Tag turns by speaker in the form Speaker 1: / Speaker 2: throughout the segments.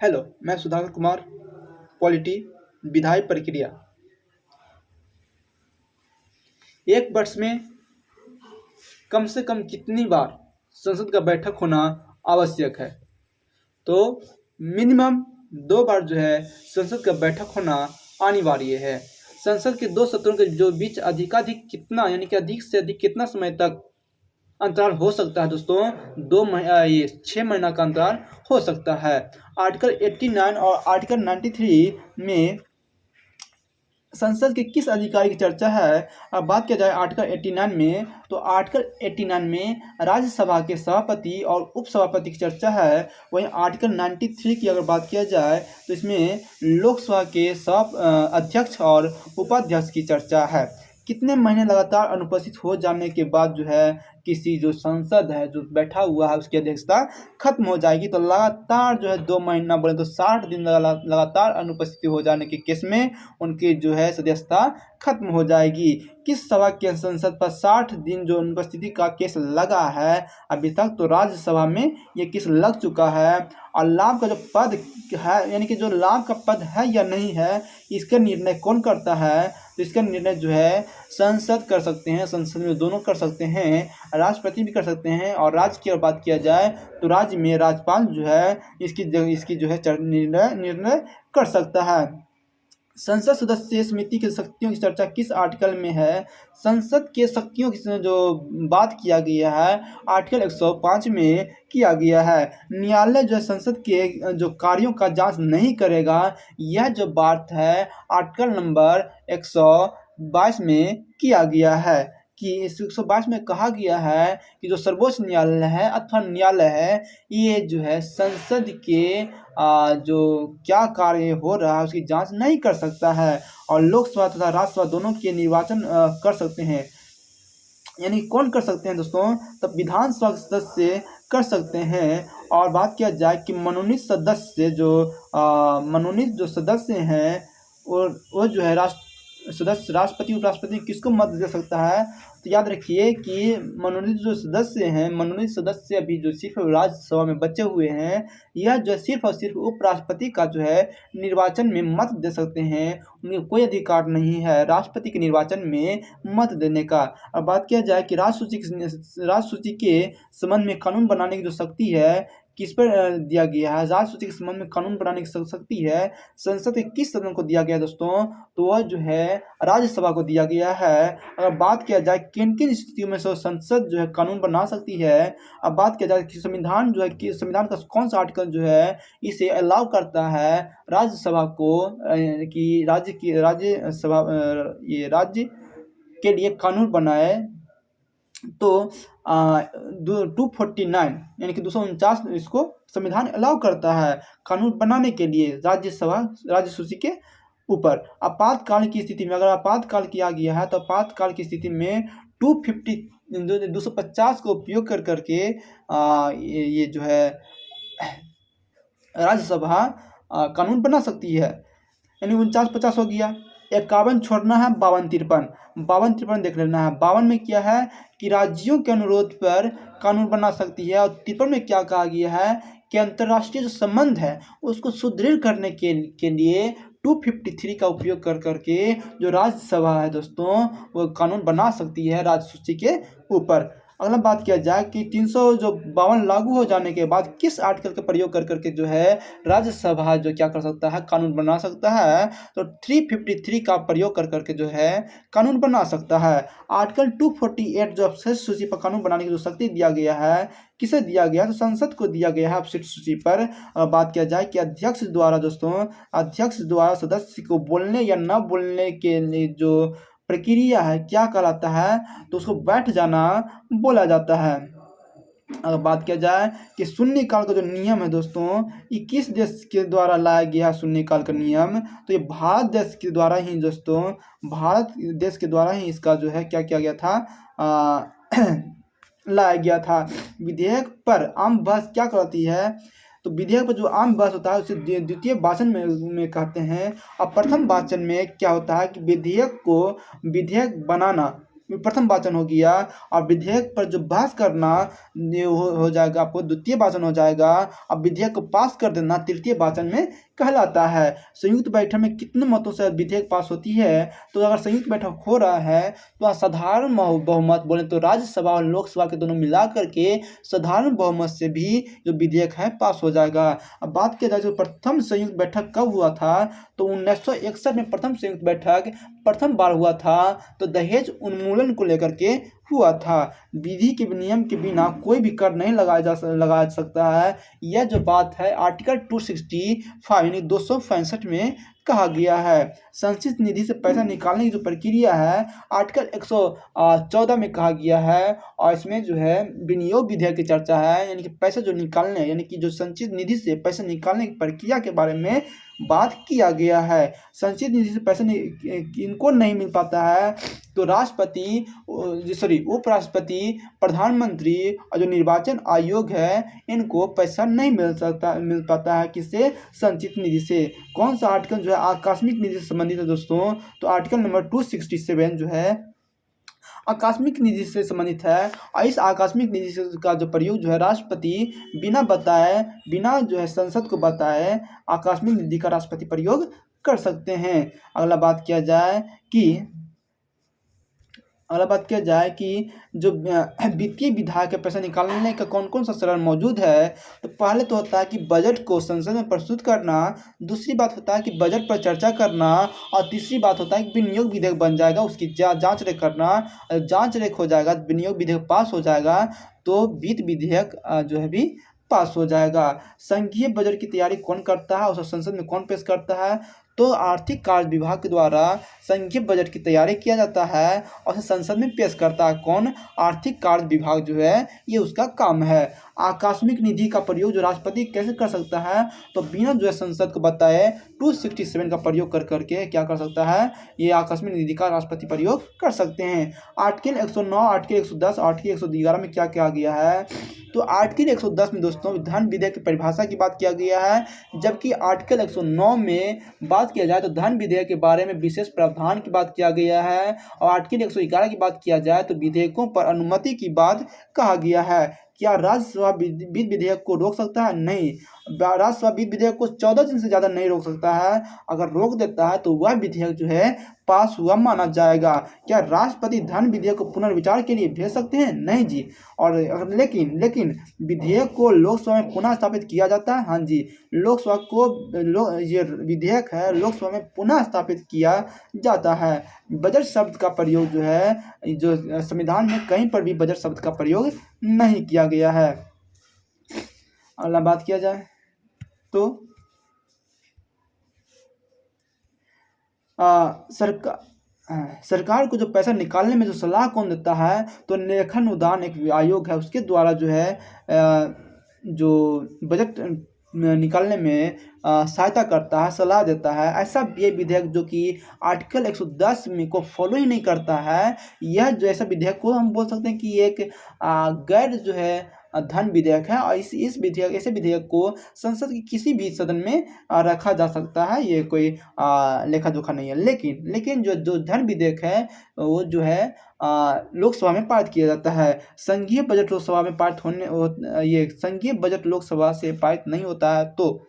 Speaker 1: Hello, मैं Sudhakar Kumar. Polity विधायी प्रक्रिया। एक वर्ष में कम से कम कितनी बार संसद का बैठक होना आवश्यक है? तो मिनिमम 2 बार जो है संसद का बैठक होना अनिवार्य है। संसद के दो सत्रों के जो बीच अधिकाधिक कितना यानी कि अधिक से अधिक कितना समय तक अंतराल हो सकता है दोस्तों? ये 6 महीना का अंतराल हो सकता है। आर्टिकल 89 और आर्टिकल 93 में संसद के किस अधिकारी की चर्चा है? अब बात किया जाए आर्टिकल 89 में, तो आर्टिकल 89 में राज्यसभा के सभापति और उपसभापति की चर्चा है। वहीं आर्टिकल 93 की अगर बात किया जाए तो इसमें लोकसभा के अध्यक्ष और उपाध्यक्ष की चर्चा है। कितने महीने लगातार अनुपस्थित हो जाने के बाद जो है किसी जो संसद है जो बैठा हुआ है उसकी अध्यक्षता खत्म हो जाएगी? तो लगातार जो है 2 महीना बोले तो 60 दिन लगातार अनुपस्थिति हो जाने के केस में उनकी जो है सदस्यता खत्म हो जाएगी। किस सभा के संसद पर 60 दिन जो अनुपस्थिति का केस लगा है अभी तक? तो राज्यसभा में ये केस लग चुका है। और लाभ का जो पद है यानी कि जो लाभ का पद है या नहीं है, इसका निर्णय कौन करता है? तो इसका निर्णय जो है संसद कर सकते हैं। संसद में दोनों कर सकते हैं, राष्ट्रपति भी कर सकते हैं। और राज्य की अगर बात किया जाए तो राज्य में राज्यपाल जो है इसकी जो है निर्णय कर सकता है। संसद सदस्य समिति की शक्तियों की चर्चा किस आर्टिकल में है? संसद के शक्तियों की जो बात किया गया है आर्टिकल 105 में किया गया है। न्यायालय जो है संसद के जो कार्यों का जांच नहीं करेगा, यह जो बात है आर्टिकल नंबर 122 में किया गया है कि इस 122 में कहा गया है कि जो सर्वोच्च न्यायालय है अथवा न्यायालय है, ये जो है संसद के जो क्या कार्य हो रहा है उसकी जांच नहीं कर सकता है। और लोकसभा तथा राज्यसभा दोनों के निर्वाचन कर सकते हैं। यानी कौन कर सकते हैं दोस्तों? तब विधानसभा सदस्य कर सकते हैं। और बात किया जाए कि मनोनीत जो सदस्य हैं वो जो है राष्ट्रपति उपराष्ट्रपति किसको मत दे सकता है? तो याद रखिए कि मनोनीत सदस्य अभी जो सिर्फ राज्यसभा में बचे हुए हैं, यह जो सिर्फ और सिर्फ उपराष्ट्रपति का जो है निर्वाचन में मत दे सकते हैं। उन्हें कोई अधिकार नहीं है राष्ट्रपति के निर्वाचन में मत देने का। अब बात किया जाए कि राज्य सूची के संबंध में कानून बनाने की जो शक्ति है किस पर दिया गया है? राज्य सूची के संबंध में कानून बनाने की शक्ति है संसद के किस सदन को दिया गया दोस्तों? तो वह जो है राज्यसभा को दिया गया है। अगर बात किया जाए किन किन स्थितियों में संसद जो है कानून बना सकती है, अब बात किया जाए कि संविधान जो है कि संविधान का कौन सा आर्टिकल जो है इसे अलाउ करता है राज्यसभा को कि राज्य के लिए कानून बनाए? तो 249 यानी कि 249 इसको संविधान अलाउ करता है कानून बनाने के लिए राज्य सूची के ऊपर। आपातकाल की स्थिति में, अगर आपातकाल किया गया है तो आपातकाल की स्थिति में 250 को उपयोग कर करके ये जो है राज्यसभा कानून बना सकती है। यानी 49-50 हो गया। 51 छोड़ना है, 52-53 देख लेना है। 52 में क्या है कि राज्यों के अनुरोध पर कानून बना सकती है। और 53 में क्या कहा गया है कि अंतर्राष्ट्रीय जो संबंध है उसको सुदृढ़ करने के लिए 253 का उपयोग कर करके जो राज्यसभा है दोस्तों वो कानून बना सकती है राज्य सूची के ऊपर। अगला बात किया जाए कि 352 लागू हो जाने के बाद किस आर्टिकल का प्रयोग कर करके जो है राज्यसभा जो क्या कर सकता है कानून बना सकता है? तो 353 का प्रयोग कर करके जो है कानून बना सकता है। आर्टिकल 248 जो अपशिष्ट सूची पर कानून बनाने की जो शक्ति दिया गया है, किसे दिया गया? तो संसद को दिया गया है अपशिष्ट सूची पर। बात किया जाए कि अध्यक्ष द्वारा सदस्य को बोलने या न बोलने के लिए जो प्रक्रिया है क्या कहलाता है? तो उसको बैठ जाना बोला जाता है। अगर बात किया जाए कि शून्यकाल का जो नियम है दोस्तों, ये किस देश के द्वारा लाया गया है शून्यकाल का नियम? तो ये भारत देश के द्वारा ही दोस्तों, भारत देश के द्वारा ही इसका जो है क्या किया गया था लाया गया था। विधेयक पर आम बहस क्या कहती है? तो विधेयक पर जो आम बहस होता है उसे द्वितीय वाचन में कहते हैं। और प्रथम वाचन में क्या होता है कि विधेयक प्रथम वाचन हो गया, और विधेयक पर जो बहस करना ये हो जाएगा आपको द्वितीय वाचन हो जाएगा। अब विधेयक को पास कर देना तृतीय वाचन में कहलाता है। संयुक्त बैठक में कितने मतों से विधेयक पास होती है? तो अगर संयुक्त बैठक हो रहा है तो साधारण बहुमत बोले तो राज्यसभा और लोकसभा के दोनों मिला करके साधारण बहुमत से भी जो विधेयक है पास हो जाएगा। अब बात किया जाए तो प्रथम संयुक्त बैठक कब हुआ था, तो 1961 में प्रथम संयुक्त बैठक प्रथम बार हुआ था, तो दहेज उन्मूलन को लेकर के हुआ था। विधि के नियम के बिना कोई भी कर नहीं लगा सकता है। यह जो बात है आर्टिकल 265 यानी 265 में कहा गया है। संचित निधि से पैसा निकालने की जो प्रक्रिया है आर्टिकल 114 में कहा गया है, और इसमें जो है विनियोग विधेयक की चर्चा है, यानी कि पैसा जो निकालने यानी कि जो संचित निधि से पैसा निकालने की प्रक्रिया के बारे में बात किया गया है। संचित निधि से पैसा इनको नहीं मिल पाता है तो राष्ट्रपति उपराष्ट्रपति, प्रधानमंत्री और जो निर्वाचन आयोग है इनको पैसा नहीं मिल पाता है किससे? संचित निधि से। कौन सा आर्टिकल जो है आकस्मिक निधि से संबंधित है दोस्तों? तो आर्टिकल नंबर 267 जो है आकस्मिक निधि से संबंधित है, और इस आकस्मिक निधि का जो प्रयोग जो है राष्ट्रपति बिना जो है संसद को बताए आकस्मिक निधि का राष्ट्रपति प्रयोग कर सकते हैं। अगला बात किया जाए कि जो वित्तीय विधा के पैसा निकालने का कौन कौन सा चरण मौजूद है, तो पहले तो होता है कि बजट को संसद में प्रस्तुत करना, दूसरी बात होता है कि बजट पर चर्चा करना, और तीसरी बात होता है कि विनियोग विधेयक बन जाएगा उसकी जांच रेख करना। जांच रेख हो जाएगा, विनियोग विधेयक पास हो जाएगा तो वित्त विधेयक जो है भी पास हो जाएगा। संघीय बजट की तैयारी कौन करता है, उसे संसद में कौन पेश करता है? तो आर्थिक कार्य विभाग के द्वारा संघीय बजट की तैयारी किया जाता है और उसे संसद में पेश करता है कौन? आर्थिक कार्य विभाग जो है ये उसका काम है। आकस्मिक निधि का प्रयोग जो राष्ट्रपति कैसे कर सकता है, तो बिना जो है संसद को बताए 267 का प्रयोग कर करके क्या कर सकता है, ये आकस्मिक निधि का राष्ट्रपति प्रयोग कर सकते हैं। आर्टिकल 109, आर्टिकल 110, आर्टिकल 111 में क्या किया गया है, तो आर्टिकल 110 में दोस्तों धन विधेयक की परिभाषा की बात किया गया है, जबकि आर्टिकल 109 में बात किया जाए तो धन विधेयक के बारे में विशेष प्रावधान की बात किया गया है, और आर्टिकल 111 की बात किया जाए तो विधेयकों पर अनुमति की बात कहा गया है। क्या राज्यसभा वित्त विधेयक को रोक सकता है? नहीं, राज्यसभा वित्त विधेयक को 14 दिन से ज़्यादा नहीं रोक सकता है। अगर रोक देता है तो वह विधेयक जो है पास हुआ माना जाएगा। क्या राष्ट्रपति धन विधेयक को पुनर्विचार के लिए भेज सकते हैं? नहीं जी। और लेकिन विधेयक को लोकसभा में पुनः स्थापित किया जाता है। हाँ जी, लोकसभा को ये विधेयक है लोकसभा में पुनः स्थापित किया जाता है। बजट शब्द का प्रयोग जो है जो संविधान में कहीं पर भी बजट शब्द का प्रयोग नहीं किया गया है। अगला बात किया जाए तो सरकार को जो पैसा निकालने में जो सलाह कौन देता है, तो लेखन उदान एक आयोग है, उसके द्वारा जो है जो बजट निकालने में सहायता करता है, सलाह देता है। ऐसा ये विधेयक जो कि आर्टिकल 110 में को फॉलो ही नहीं करता है, यह जो ऐसा विधेयक को हम बोल सकते हैं कि एक गैर जो है धन विधेयक है, और ऐसे विधेयक को संसद के किसी भी सदन में रखा जा सकता है, ये कोई लेखा जोखा नहीं है। लेकिन जो धन विधेयक है वो जो है लोकसभा में पारित किया जाता है। संघीय बजट लोकसभा में ये संघीय बजट लोकसभा से पारित नहीं होता है, तो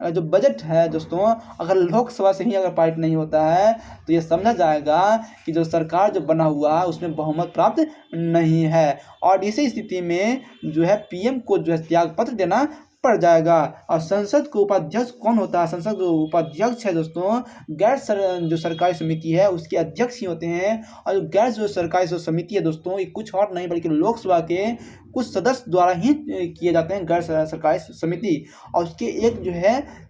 Speaker 1: जो बजट है दोस्तों अगर लोकसभा से ही अगर पारित नहीं होता है तो ये समझा जाएगा कि जो सरकार जो बना हुआ है उसमें बहुमत प्राप्त नहीं है, और इसी स्थिति में जो है पीएम को जो है त्यागपत्र देना पड़ जाएगा। और संसद को उपाध्यक्ष कौन होता है? संसद जो उपाध्यक्ष है दोस्तों जो सरकारी समिति है उसके अध्यक्ष ही होते हैं, और जो सरकारी जो समिति है दोस्तों ये कुछ और नहीं बल्कि लोकसभा के कुछ सदस्य द्वारा ही किए जाते हैं गैर सरकारी समिति, और उसके एक जो है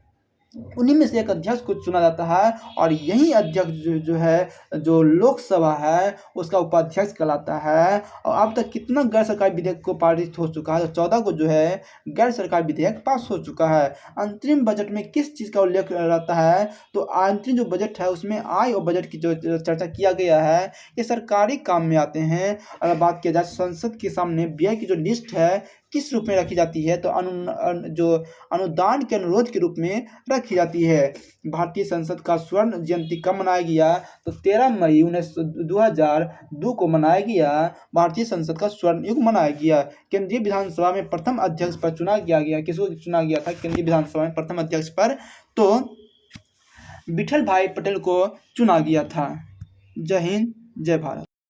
Speaker 1: उन्हीं में से एक अध्यक्ष को चुना जाता है, और यही अध्यक्ष जो है जो लोकसभा है उसका उपाध्यक्ष कहलाता है। और अब तक कितना गैर सरकारी विधेयक को पारित हो चुका है, तो 14 को जो है गैर सरकारी विधेयक पास हो चुका है। अंतरिम बजट में किस चीज़ का उल्लेख रहता है, तो अंतरिम जो बजट है उसमें आय और बजट की जो चर्चा किया गया है ये सरकारी काम में आते हैं। अगर बात किया जाए संसद के सामने व्यय की जो लिस्ट है किस रूप में रखी जाती है? तो जो अनुदान के अनुरोध के रूप में रखी जाती है। भारतीय संसद का स्वर्ण जयंती कब मनाया गया? तो 13 मई 2002 को मनाया गया। भारतीय संसद का स्वर्ण युग मनाया गया। केंद्रीय विधानसभा में प्रथम अध्यक्ष पर चुना गया, किसको चुना गया था केंद्रीय विधानसभा में प्रथम अध्यक्ष पर? तो विठल भाई पटेल को चुना गया था। जय हिंद, जय भारत।